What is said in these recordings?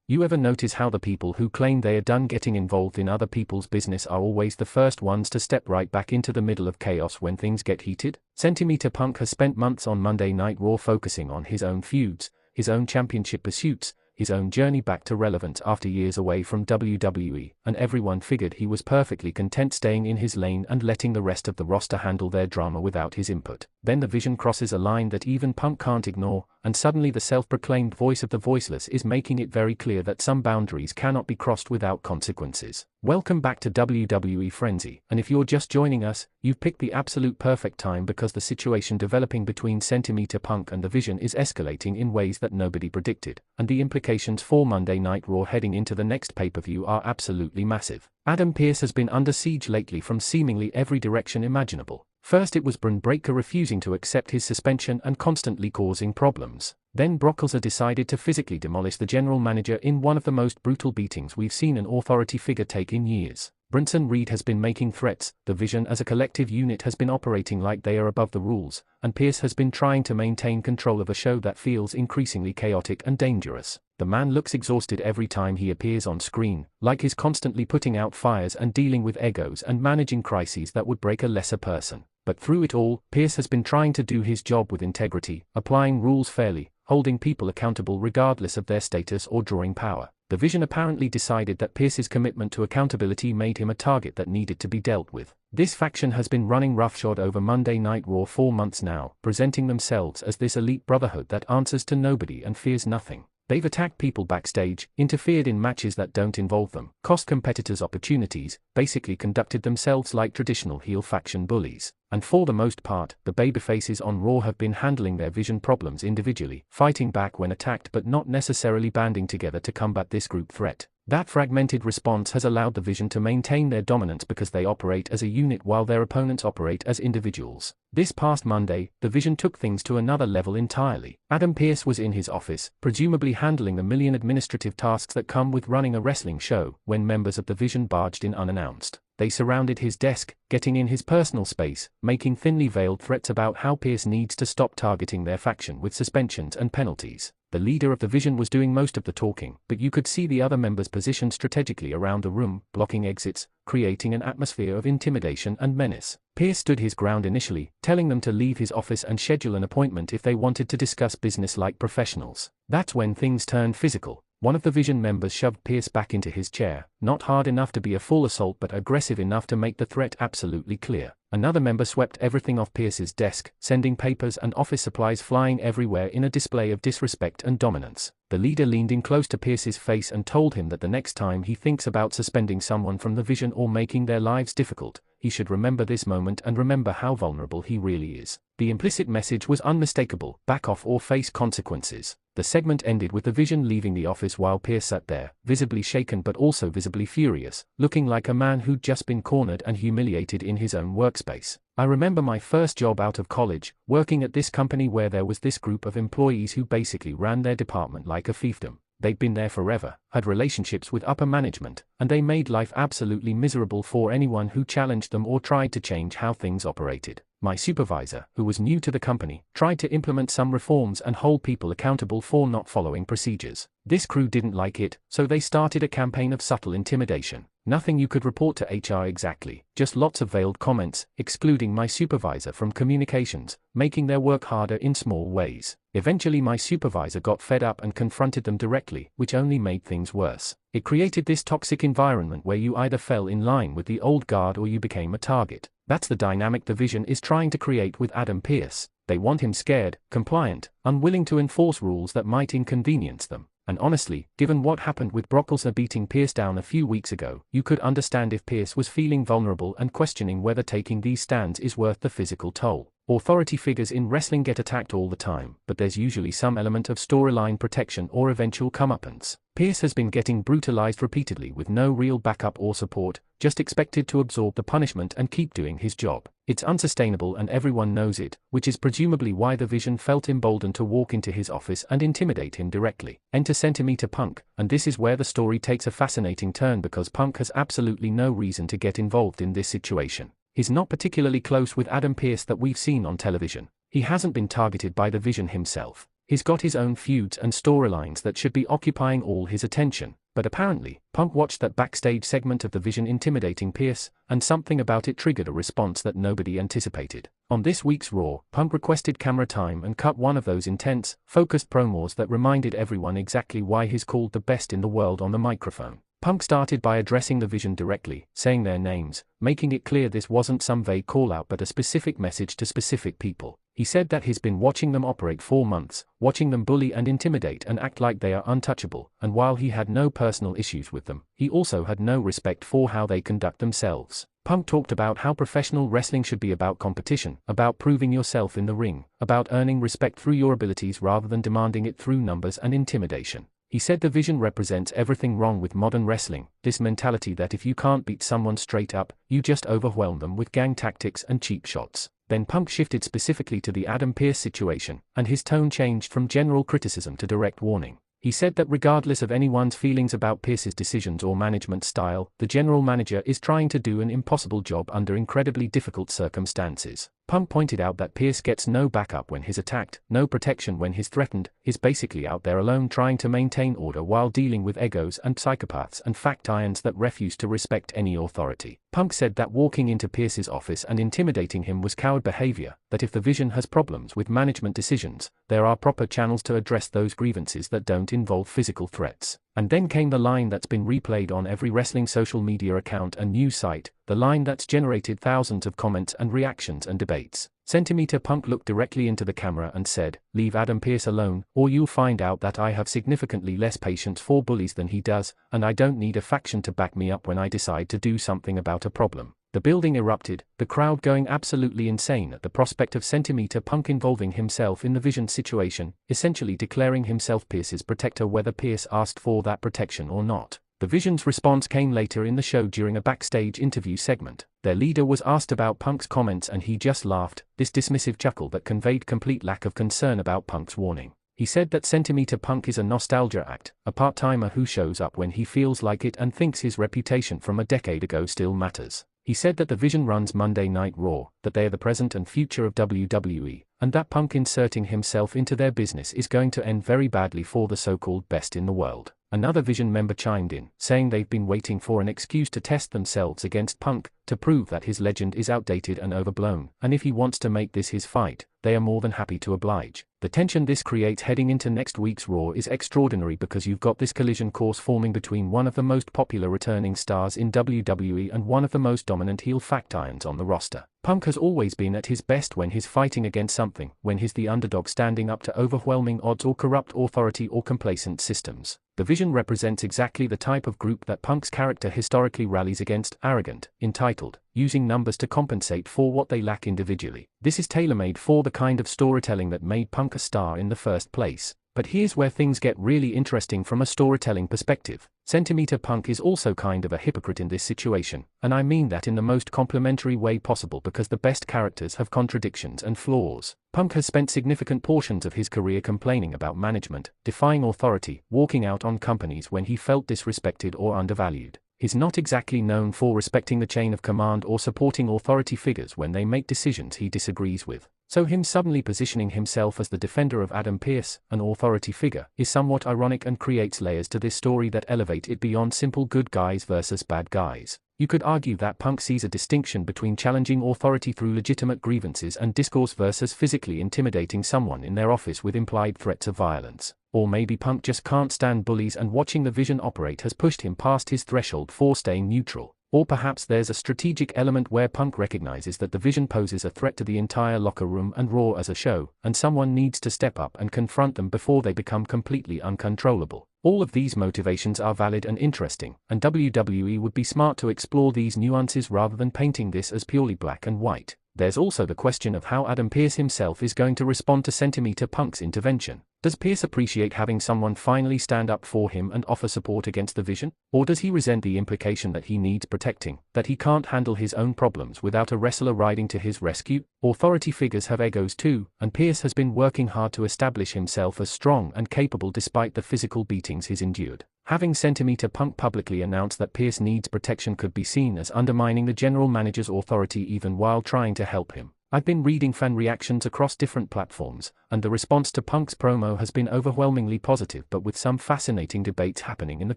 You ever notice how the people who claim they are done getting involved in other people's business are always the first ones to step right back into the middle of chaos when things get heated? Centimeter Punk has spent months on Monday Night Raw focusing on his own feuds, his own championship pursuits, his own journey back to relevance after years away from WWE, and everyone figured he was perfectly content staying in his lane and letting the rest of the roster handle their drama without his input. Then the Vision crosses a line that even Punk can't ignore, and suddenly the self-proclaimed voice of the voiceless is making it very clear that some boundaries cannot be crossed without consequences. Welcome back to WWE Frenzy, and if you're just joining us, you've picked the absolute perfect time because the situation developing between Centimeter Punk and the Vision is escalating in ways that nobody predicted, and the implications for Monday Night Raw heading into the next pay-per-view are absolutely massive. Adam Pearce has been under siege lately from seemingly every direction imaginable. First it was Braun Breaker refusing to accept his suspension and constantly causing problems. Then Brock Lesnar decided to physically demolish the general manager in one of the most brutal beatings we've seen an authority figure take in years. Bronson Reed has been making threats, the Vision as a collective unit has been operating like they are above the rules, and Pearce has been trying to maintain control of a show that feels increasingly chaotic and dangerous. The man looks exhausted every time he appears on screen, like he's constantly putting out fires and dealing with egos and managing crises that would break a lesser person. But through it all, Pearce has been trying to do his job with integrity, applying rules fairly, holding people accountable regardless of their status or drawing power. The Vision apparently decided that Pearce's commitment to accountability made him a target that needed to be dealt with. This faction has been running roughshod over Monday Night Raw 4 months now, presenting themselves as this elite brotherhood that answers to nobody and fears nothing. They've attacked people backstage, interfered in matches that don't involve them, cost competitors opportunities, basically conducted themselves like traditional heel faction bullies. And for the most part, the babyfaces on Raw have been handling their Vision problems individually, fighting back when attacked but not necessarily banding together to combat this group threat. That fragmented response has allowed the Vision to maintain their dominance because they operate as a unit while their opponents operate as individuals. This past Monday, the Vision took things to another level entirely. Adam Pearce was in his office, presumably handling the million administrative tasks that come with running a wrestling show, when members of the Vision barged in unannounced. They surrounded his desk, getting in his personal space, making thinly veiled threats about how Pearce needs to stop targeting their faction with suspensions and penalties. The leader of the Vision was doing most of the talking, but you could see the other members positioned strategically around the room, blocking exits, creating an atmosphere of intimidation and menace. Pearce stood his ground initially, telling them to leave his office and schedule an appointment if they wanted to discuss business like professionals. That's when things turned physical. One of the Vision members shoved Pearce back into his chair, not hard enough to be a full assault but aggressive enough to make the threat absolutely clear. Another member swept everything off Pearce's desk, sending papers and office supplies flying everywhere in a display of disrespect and dominance. The leader leaned in close to Pearce's face and told him that the next time he thinks about suspending someone from the Vision or making their lives difficult, he should remember this moment and remember how vulnerable he really is. The implicit message was unmistakable: back off or face consequences. The segment ended with the Vision leaving the office while Pearce sat there, visibly shaken but also visibly furious, looking like a man who'd just been cornered and humiliated in his own workspace. I remember my first job out of college, working at this company where there was this group of employees who basically ran their department like a fiefdom. They'd been there forever, had relationships with upper management, and they made life absolutely miserable for anyone who challenged them or tried to change how things operated. My supervisor, who was new to the company, tried to implement some reforms and hold people accountable for not following procedures. This crew didn't like it, so they started a campaign of subtle intimidation. Nothing you could report to HR exactly, just lots of veiled comments, excluding my supervisor from communications, making their work harder in small ways. Eventually my supervisor got fed up and confronted them directly, which only made things worse. It created this toxic environment where you either fell in line with the old guard or you became a target. That's the dynamic the Vision is trying to create with Adam Pearce. They want him scared, compliant, unwilling to enforce rules that might inconvenience them. And honestly, given what happened with Brock Lesnar beating Pearce down a few weeks ago, you could understand if Pearce was feeling vulnerable and questioning whether taking these stands is worth the physical toll. Authority figures in wrestling get attacked all the time, but there's usually some element of storyline protection or eventual comeuppance. Pearce has been getting brutalized repeatedly with no real backup or support, just expected to absorb the punishment and keep doing his job. It's unsustainable and everyone knows it, which is presumably why the Vision felt emboldened to walk into his office and intimidate him directly. Enter Centimeter Punk, and this is where the story takes a fascinating turn because Punk has absolutely no reason to get involved in this situation. He's not particularly close with Adam Pearce that we've seen on television. He hasn't been targeted by the Vision himself. He's got his own feuds and storylines that should be occupying all his attention. But apparently, Punk watched that backstage segment of the Vision intimidating Pearce, and something about it triggered a response that nobody anticipated. On this week's Raw, Punk requested camera time and cut one of those intense, focused promos that reminded everyone exactly why he's called the best in the world on the microphone. Punk started by addressing the Vision directly, saying their names, making it clear this wasn't some vague call-out but a specific message to specific people. He said that he's been watching them operate 4 months, watching them bully and intimidate and act like they are untouchable, and while he had no personal issues with them, he also had no respect for how they conduct themselves. Punk talked about how professional wrestling should be about competition, about proving yourself in the ring, about earning respect through your abilities rather than demanding it through numbers and intimidation. He said the Vision represents everything wrong with modern wrestling, this mentality that if you can't beat someone straight up, you just overwhelm them with gang tactics and cheap shots. Then Punk shifted specifically to the Adam Pearce situation, and his tone changed from general criticism to direct warning. He said that regardless of anyone's feelings about Pearce's decisions or management style, the general manager is trying to do an impossible job under incredibly difficult circumstances. Punk pointed out that Pearce gets no backup when he's attacked, no protection when he's threatened, is basically out there alone trying to maintain order while dealing with egos and psychopaths and fact irons that refuse to respect any authority. Punk said that walking into Pearce's office and intimidating him was coward behavior, that if the Vision has problems with management decisions, there are proper channels to address those grievances that don't involve physical threats. And then came the line that's been replayed on every wrestling social media account and news site, the line that's generated thousands of comments and reactions and debates. Centimeter Punk looked directly into the camera and said, "Leave Adam Pearce alone, or you'll find out that I have significantly less patience for bullies than he does, and I don't need a faction to back me up when I decide to do something about a problem." The building erupted, the crowd going absolutely insane at the prospect of Centimeter Punk involving himself in the Vision situation, essentially declaring himself Pearce's protector whether Pearce asked for that protection or not. The Vision's response came later in the show during a backstage interview segment. Their leader was asked about Punk's comments and he just laughed, this dismissive chuckle that conveyed complete lack of concern about Punk's warning. He said that Centimeter Punk is a nostalgia act, a part-timer who shows up when he feels like it and thinks his reputation from a decade ago still matters. He said that the Vision runs Monday Night Raw, that they are the present and future of WWE, and that Punk inserting himself into their business is going to end very badly for the so-called best in the world. Another Vision member chimed in, saying they've been waiting for an excuse to test themselves against Punk, to prove that his legend is outdated and overblown, and if he wants to make this his fight, they are more than happy to oblige. The tension this creates heading into next week's Raw is extraordinary because you've got this collision course forming between one of the most popular returning stars in WWE and one of the most dominant heel fact irons on the roster. Punk has always been at his best when he's fighting against something, when he's the underdog standing up to overwhelming odds or corrupt authority or complacent systems. The Vision represents exactly the type of group that Punk's character historically rallies against: arrogant, entitled, using numbers to compensate for what they lack individually. This is tailor-made for the kind of storytelling that made Punk a star in the first place. But here's where things get really interesting from a storytelling perspective. Centimeter Punk is also kind of a hypocrite in this situation, and I mean that in the most complimentary way possible because the best characters have contradictions and flaws. Punk has spent significant portions of his career complaining about management, defying authority, walking out on companies when he felt disrespected or undervalued. He's not exactly known for respecting the chain of command or supporting authority figures when they make decisions he disagrees with. So him suddenly positioning himself as the defender of Adam Pearce, an authority figure, is somewhat ironic and creates layers to this story that elevate it beyond simple good guys versus bad guys. You could argue that Punk sees a distinction between challenging authority through legitimate grievances and discourse versus physically intimidating someone in their office with implied threats of violence. Or maybe Punk just can't stand bullies and watching the Vision operate has pushed him past his threshold for staying neutral. Or perhaps there's a strategic element where Punk recognizes that the Vision poses a threat to the entire locker room and Raw as a show, and someone needs to step up and confront them before they become completely uncontrollable. All of these motivations are valid and interesting, and WWE would be smart to explore these nuances rather than painting this as purely black and white. There's also the question of how Adam Pearce himself is going to respond to Centimeter Punk's intervention. Does Pearce appreciate having someone finally stand up for him and offer support against the Vision? Or does he resent the implication that he needs protecting, that he can't handle his own problems without a wrestler riding to his rescue? Authority figures have egos too, and Pearce has been working hard to establish himself as strong and capable despite the physical beatings he's endured. Having Centimeter Punk publicly announce that Pearce needs protection could be seen as undermining the general manager's authority even while trying to help him. I've been reading fan reactions across different platforms, and the response to Punk's promo has been overwhelmingly positive, but with some fascinating debates happening in the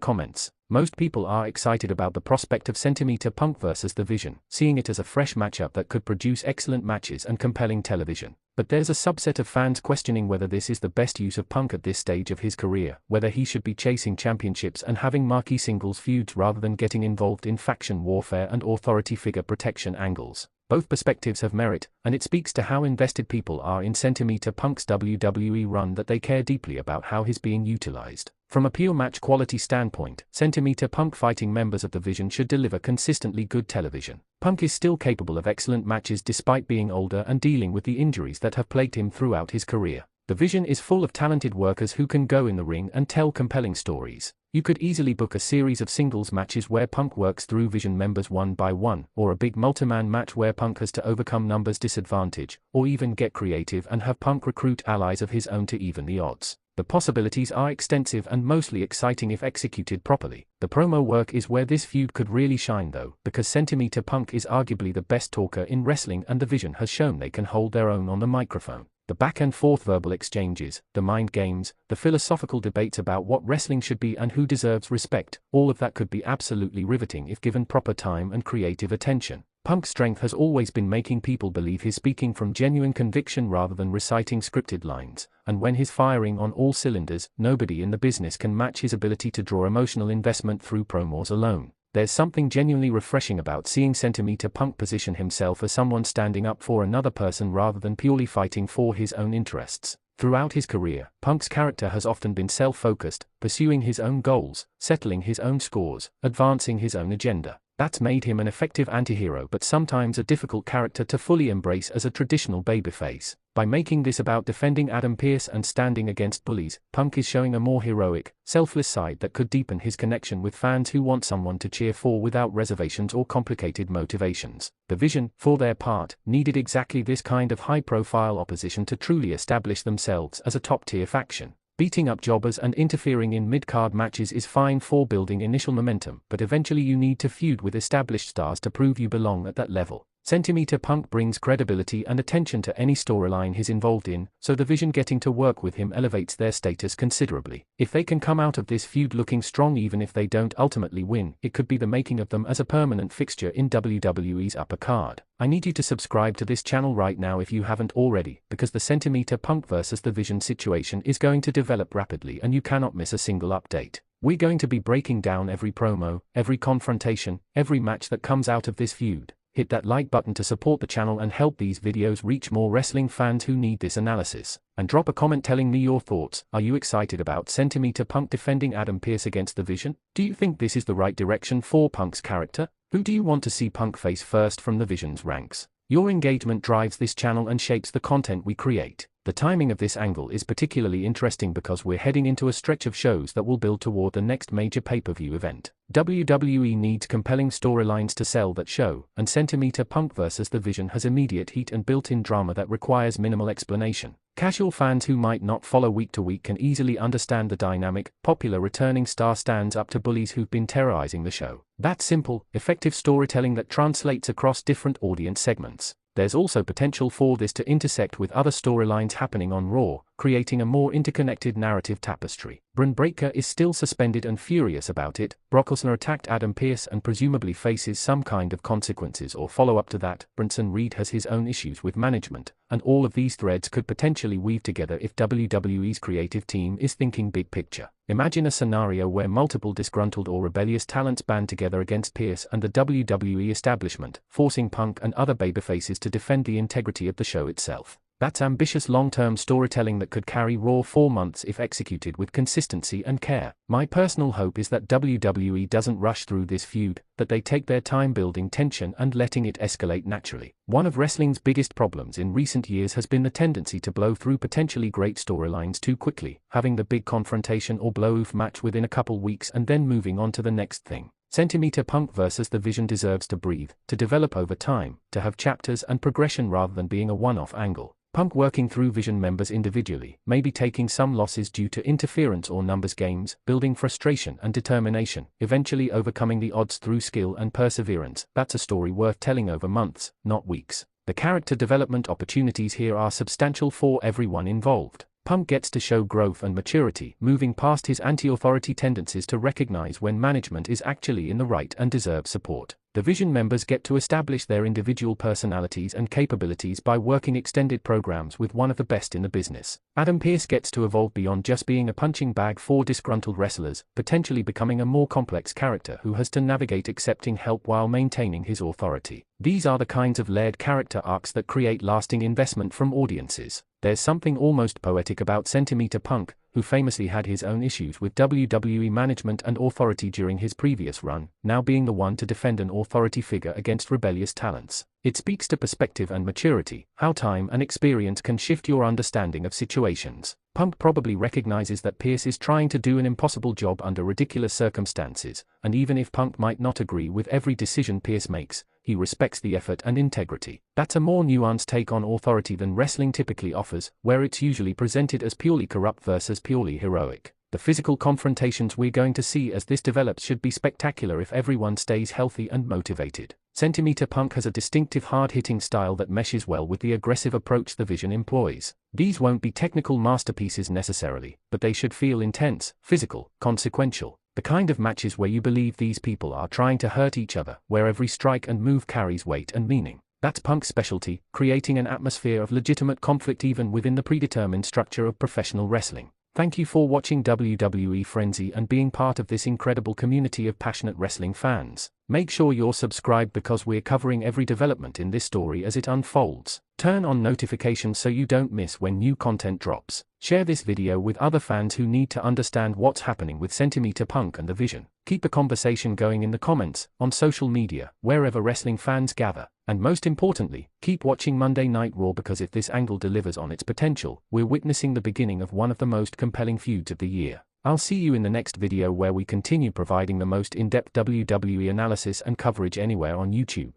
comments. Most people are excited about the prospect of Centimeter Punk versus The Vision, seeing it as a fresh matchup that could produce excellent matches and compelling television. But there's a subset of fans questioning whether this is the best use of Punk at this stage of his career, whether he should be chasing championships and having marquee singles feuds rather than getting involved in faction warfare and authority figure protection angles. Both perspectives have merit, and it speaks to how invested people are in Centimeter Punk's WWE run that they care deeply about how he's being utilized. From a pure match quality standpoint, Centimeter Punk fighting members of the Vision should deliver consistently good television. Punk is still capable of excellent matches despite being older and dealing with the injuries that have plagued him throughout his career. The Vision is full of talented workers who can go in the ring and tell compelling stories. You could easily book a series of singles matches where Punk works through Vision members one by one, or a big multi-man match where Punk has to overcome numbers disadvantage, or even get creative and have Punk recruit allies of his own to even the odds. The possibilities are extensive and mostly exciting if executed properly. The promo work is where this feud could really shine though, because Centimeter Punk is arguably the best talker in wrestling and the Vision has shown they can hold their own on the microphone. The back and forth verbal exchanges, the mind games, the philosophical debates about what wrestling should be and who deserves respect, all of that could be absolutely riveting if given proper time and creative attention. Punk's strength has always been making people believe he's speaking from genuine conviction rather than reciting scripted lines, and when he's firing on all cylinders, nobody in the business can match his ability to draw emotional investment through promos alone. There's something genuinely refreshing about seeing Centimeter Punk position himself as someone standing up for another person rather than purely fighting for his own interests. Throughout his career, Punk's character has often been self-focused, pursuing his own goals, settling his own scores, advancing his own agenda. That's made him an effective anti-hero but sometimes a difficult character to fully embrace as a traditional babyface. By making this about defending Adam Pearce and standing against bullies, Punk is showing a more heroic, selfless side that could deepen his connection with fans who want someone to cheer for without reservations or complicated motivations. The Vision, for their part, needed exactly this kind of high-profile opposition to truly establish themselves as a top-tier faction. Beating up jobbers and interfering in mid-card matches is fine for building initial momentum, but eventually you need to feud with established stars to prove you belong at that level. Centimeter Punk brings credibility and attention to any storyline he's involved in, so the Vision getting to work with him elevates their status considerably. If they can come out of this feud looking strong even if they don't ultimately win, it could be the making of them as a permanent fixture in WWE's upper card. I need you to subscribe to this channel right now if you haven't already, because the Centimeter Punk versus the Vision situation is going to develop rapidly and you cannot miss a single update. We're going to be breaking down every promo, every confrontation, every match that comes out of this feud. Hit that like button to support the channel and help these videos reach more wrestling fans who need this analysis. And drop a comment telling me your thoughts. Are you excited about Centimeter Punk defending Adam Pearce against the Vision? Do you think this is the right direction for Punk's character? Who do you want to see Punk face first from the Vision's ranks? Your engagement drives this channel and shapes the content we create. The timing of this angle is particularly interesting because we're heading into a stretch of shows that will build toward the next major pay-per-view event. WWE needs compelling storylines to sell that show, and Centimeter Punk vs. The Vision has immediate heat and built-in drama that requires minimal explanation. Casual fans who might not follow week to week can easily understand the dynamic, popular returning star stands up to bullies who've been terrorizing the show. That's simple, effective storytelling that translates across different audience segments. There's also potential for this to intersect with other storylines happening on Raw, creating a more interconnected narrative tapestry. Braun Breaker is still suspended and furious about it. Brock Lesnar attacked Adam Pearce and presumably faces some kind of consequences or follow-up to that. Bronson Reed has his own issues with management, and all of these threads could potentially weave together if WWE's creative team is thinking big picture. Imagine a scenario where multiple disgruntled or rebellious talents band together against Pearce and the WWE establishment, forcing Punk and other babyfaces to defend the integrity of the show itself. That's ambitious long-term storytelling that could carry Raw 4 months if executed with consistency and care. My personal hope is that WWE doesn't rush through this feud, that they take their time building tension and letting it escalate naturally. One of wrestling's biggest problems in recent years has been the tendency to blow through potentially great storylines too quickly, having the big confrontation or blow-off match within a couple weeks and then moving on to the next thing. Centimeter Punk vs. The Vision deserves to breathe, to develop over time, to have chapters and progression rather than being a one-off angle. Punk working through Vision members individually, maybe taking some losses due to interference or numbers games, building frustration and determination, eventually overcoming the odds through skill and perseverance. That's a story worth telling over months, not weeks. The character development opportunities here are substantial for everyone involved. Punk gets to show growth and maturity, moving past his anti-authority tendencies to recognize when management is actually in the right and deserves support. The Vision members get to establish their individual personalities and capabilities by working extended programs with one of the best in the business. Adam Pearce gets to evolve beyond just being a punching bag for disgruntled wrestlers, potentially becoming a more complex character who has to navigate accepting help while maintaining his authority. These are the kinds of layered character arcs that create lasting investment from audiences. There's something almost poetic about Centimeter Punk, who famously had his own issues with WWE management and authority during his previous run, now being the one to defend an authority figure against rebellious talents. It speaks to perspective and maturity, how time and experience can shift your understanding of situations. Punk probably recognizes that Pearce is trying to do an impossible job under ridiculous circumstances, and even if Punk might not agree with every decision Pearce makes, he respects the effort and integrity. That's a more nuanced take on authority than wrestling typically offers, where it's usually presented as purely corrupt versus purely heroic. The physical confrontations we're going to see as this develops should be spectacular if everyone stays healthy and motivated. Centimeter Punk has a distinctive hard-hitting style that meshes well with the aggressive approach the Vision employs. These won't be technical masterpieces necessarily, but they should feel intense, physical, consequential. The kind of matches where you believe these people are trying to hurt each other, where every strike and move carries weight and meaning. That's Punk's specialty, creating an atmosphere of legitimate conflict even within the predetermined structure of professional wrestling. Thank you for watching WWE Frenzy and being part of this incredible community of passionate wrestling fans. Make sure you're subscribed because we're covering every development in this story as it unfolds. Turn on notifications so you don't miss when new content drops. Share this video with other fans who need to understand what's happening with Centimeter Punk and the Vision. Keep the conversation going in the comments, on social media, wherever wrestling fans gather. And most importantly, keep watching Monday Night Raw because if this angle delivers on its potential, we're witnessing the beginning of one of the most compelling feuds of the year. I'll see you in the next video where we continue providing the most in-depth WWE analysis and coverage anywhere on YouTube.